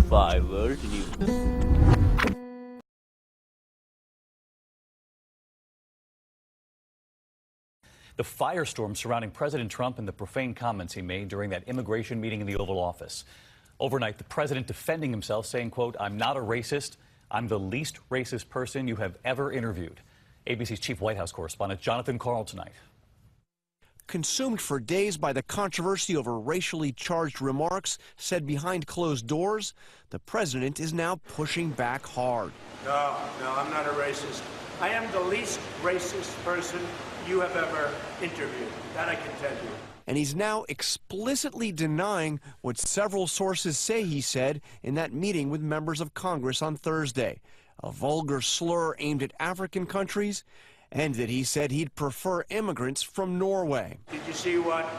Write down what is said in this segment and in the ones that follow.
5 World News. The firestorm surrounding President Trump and the profane comments he made during that immigration meeting in the Oval Office. Overnight, the president defending himself, saying, quote, "I'm not a racist. I'm the least racist person you have ever interviewed." ABC's chief White House correspondent Jonathan Karl tonight. Consumed for days by the controversy over racially charged remarks said behind closed doors, the president is now pushing back hard. No, I'm not a racist. I am the least racist person you have ever interviewed. That I can tell you. And he's now explicitly denying what several sources say he said in that meeting with members of Congress on Thursday, a vulgar slur aimed at African countries, and that he said he'd prefer immigrants from Norway. Did you see what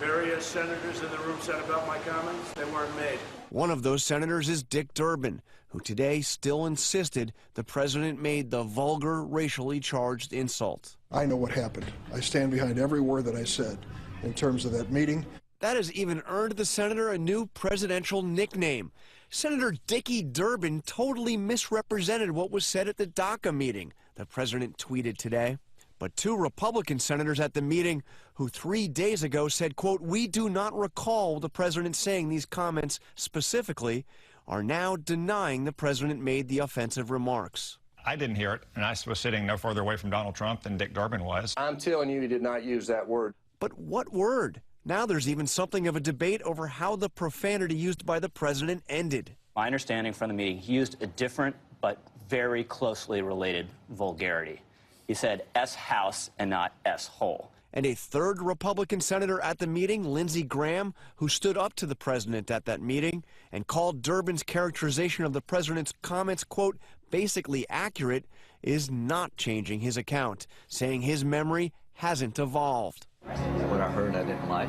various senators in the room said about my comments? They weren't made. One of those senators is Dick Durbin, who today still insisted the president made the vulgar, racially charged insult. I know what happened. I stand behind every word that I said in terms of that meeting. That has even earned the senator a new presidential nickname. Senator Dickie Durbin totally misrepresented what was said at the DACA meeting, the president tweeted today. But two Republican senators at the meeting who 3 days ago said, quote, "We do not recall the president saying these comments specifically," are now denying the president made the offensive remarks. I didn't hear it, and I was sitting no further away from Donald Trump than Dick Durbin was. I'm telling you, he did not use that word. But what word? Now there's even something of a debate over how the profanity used by the president ended. My understanding from the meeting, he used a different but very closely related vulgarity. He said S-house and not S-hole. And a third Republican senator at the meeting, Lindsey Graham, who stood up to the president at that meeting and called Durbin's characterization of the president's comments, quote, basically accurate, is not changing his account, saying his memory hasn't evolved. What I heard I didn't like.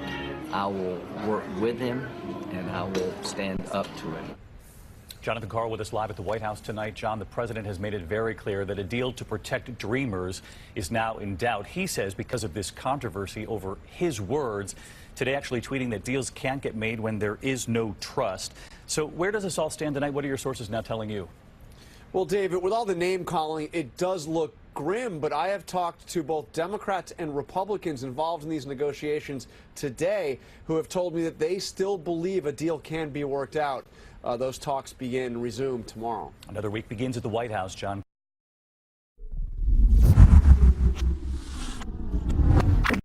I will work with him and I will stand up to him. Jonathan Karl with us live at the White House tonight. John, the president has made it very clear that a deal to protect dreamers is now in doubt. He says because of this controversy over his words, today actually tweeting that deals can't get made when there is no trust. So where does this all stand tonight? What are your sources now telling you? Well, David, with all the name calling, it does look grim, but I have talked to both Democrats and Republicans involved in these negotiations today who have told me that they still believe a deal can be worked out. Those talks begin and resume tomorrow. Another week begins at the White House, John.